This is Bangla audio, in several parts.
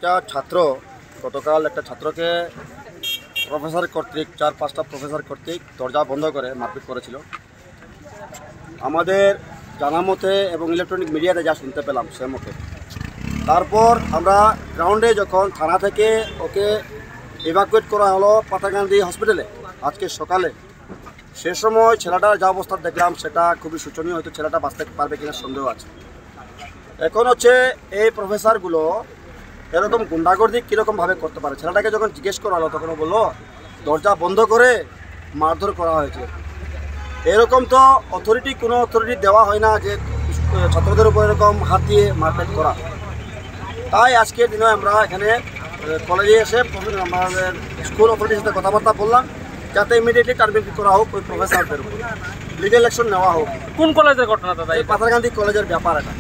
একটা ছাত্র গতকাল একটা ছাত্রকে প্রফেসর কর্তৃক 4-5টা প্রফেসর কর্তৃক দরজা বন্ধ করে মারপিট করেছিল। আমাদের জানা মতে এবং ইলেকট্রনিক মিডিয়াতে যা শুনতে পেলাম সে মতে, তারপর আমরা গ্রাউন্ডে যখন থানা থেকে ওকে ইভাকুয়েট করা হলো পাতাকান্দি হসপিটালে আজকে সকালে, সে সময় ছেলেটার যা অবস্থা দেখলাম সেটা খুবই শোচনীয়। হয়তো ছেলেটা বাঁচতে পারবে কিনা সন্দেহ আছে। এখন হচ্ছে এই প্রফেসরগুলো এরকম গুন্ডাগর্দি কীরকমভাবে করতে পারে। ছেলেটাকে যখন জিজ্ঞেস করা হলো তখন বললো দরজা বন্ধ করে মারধর করা হয়েছে। এরকম তো কোনো অথরিটি দেওয়া হয় না যে ছাত্রদের উপর এরকম হাত দিয়ে মারপিট করা। তাই আজকের দিনে আমরা এখানে কলেজে এসে আমাদের স্কুল অথরিটির সাথে কথাবার্তা বললাম যাতে ইমিডিয়েটলি টার্মিনেট করা হোক ওই প্রফেসরদের উপর, লিগ্যাল অ্যাকশন নেওয়া হোক। কোন কলেজের ঘটনা দাদা? এই পাতারকান্দি কলেজের ব্যাপার এটা।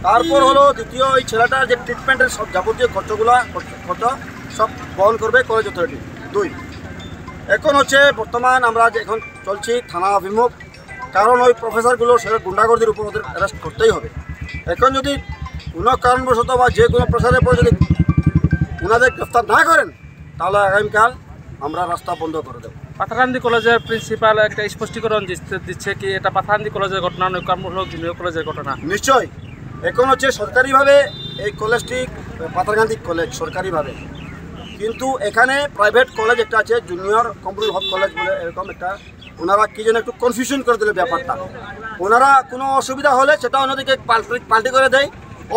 তারপর হলো দ্বিতীয়, ওই ছেলেটার যে ট্রিটমেন্টের সব যাবতীয় খরচ সব বহন করবে কলেজ অথরিটি। 2, এখন হচ্ছে বর্তমান আমরা যে এখন চলছি থানা অভিমুখ, কারণ ওই প্রফেসরগুলো সেটা গুন্ডাগর্দির উপর ওদের অ্যারেস্ট করতেই হবে। এখন যদি কোনো কারণবশত বা যে কোনো প্রফেসরের পর যদি ওনাদের গ্রেফতার না করেন তাহলে আগামীকাল আমরা রাস্তা বন্ধ করে দেবো। পাথারকান্দি কলেজের প্রিন্সিপাল একটা স্পষ্টীকরণ দিচ্ছে কি এটা পাথারকান্দি কলেজের ঘটনা নয়, কর্মমূলক জুনিয়র কলেজের ঘটনা? নিশ্চয়ই। এখন হচ্ছে সরকারিভাবে এই কলেজটি পাথারকান্দি কলেজ সরকারিভাবে, কিন্তু এখানে প্রাইভেট কলেজ একটা আছে জুনিয়র কমরুল হক কলেজ বলে, এরকম একটা। ওনারা কি যেন একটু কনফিউশন করে দিলে ব্যাপারটা। ওনারা কোনো অসুবিধা হলে সেটা ওনাদেরকে পাল্টি করে দেয়।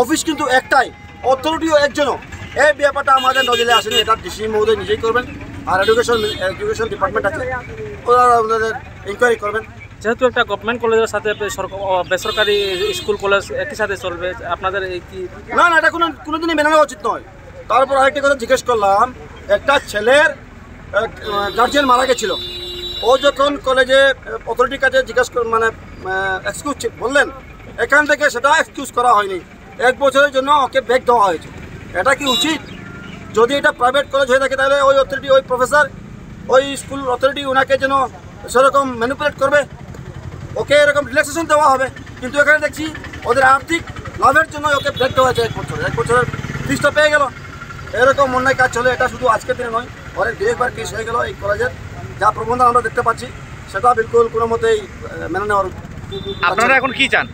অফিস কিন্তু একটাই, অথরিটিও একজনও। এই ব্যাপারটা আমাদের নজরে আসেনি, এটা ডিসি মহোদয় নিজেই করবেন। আর এডুকেশন ডিপার্টমেন্ট আছে, ওনারা ওনাদের ইনকোয়ারি করবেন। যেহেতু একটা গভর্নমেন্ট কলেজের সাথে বেসরকারি স্কুল কলেজ একই সাথে চলবে, আপনাদের এই কি? না, এটা কোনোদিনই মেনে নেওয়া উচিত নয়। তারপর আরেকটি কথা জিজ্ঞেস করলাম, একটা ছেলের গার্জিয়ান মারা গেছিল, ও যখন কলেজে অথরিটির কাছে জিজ্ঞেস মানে এক্সকিউজ বললেন, এখান থেকে সেটা এক্সকিউজ করা হয়নি। 1 বছরের জন্য ওকে ব্যাক দেওয়া হয়েছে। এটা কি উচিত? যদি এটা প্রাইভেট কলেজ হয়ে থাকে তাহলে ওই অথরিটি, ওই প্রফেসর, ওই স্কুল অথরিটি ওনাকে যেন সেরকম ম্যানিপুলেট করবে, ওকে এরকম রিল্যাক্সেশন দেওয়া হবে। কিন্তু এখানে দেখছি ওদের আর্থিক লাভের জন্য ওকে ব্রেক দেওয়া হয়েছে 1 বছরের ফিসটা পেয়ে গেল। এরকম অন্যায় কাজ চলে। এটা শুধু আজকের দিনে নয়, অনেক দীর্ঘবার কেস হয়ে গেল। এই কলেজের যা প্রবন্ধন আমরা দেখতে পাচ্ছি সেটা বিলকুল কোনো মতেই মেনে নেওয়ার। আপনারা এখন কি চান?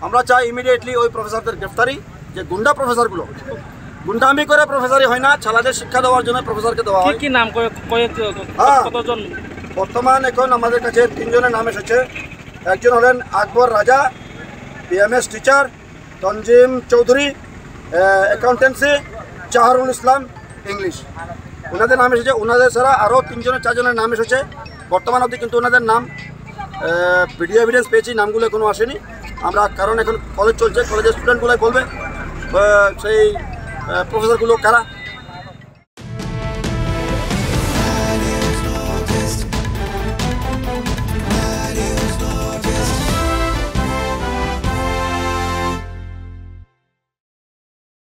আমরা চাই ইমিডিয়েটলি ওই প্রফেসরদের গ্রেফতারি। যে গুন্ডা প্রফেসরগুলো, গুন্ডামি করে প্রফেসরই হয় না, ছেলেদের শিক্ষা দেওয়ার জন্য প্রফেসরকে দেওয়া হয়। কি নাম কতজন? বর্তমান এখন আমাদের কাছে 3 জনের নাম এসেছে। একজন হলেন আকবর রাজা, PMS teacher, তঞ্জিম Chowdhury accountancy, Jaharul ইসলাম ইংলিশ। ওনাদের নাম এসেছে। ওনাদের ছাড়া আরও 3-4 জনের নাম এসেছে বর্তমান অবধি, কিন্তু ওনাদের নাম ভিডিও এভিডেন্স পেয়েছি, নামগুলো এখনও আসেনি। আমরা কারণ এখন কলেজ চলছে, কলেজের স্টুডেন্টগুলোই বলবে সেই প্রফেসরগুলো কারা।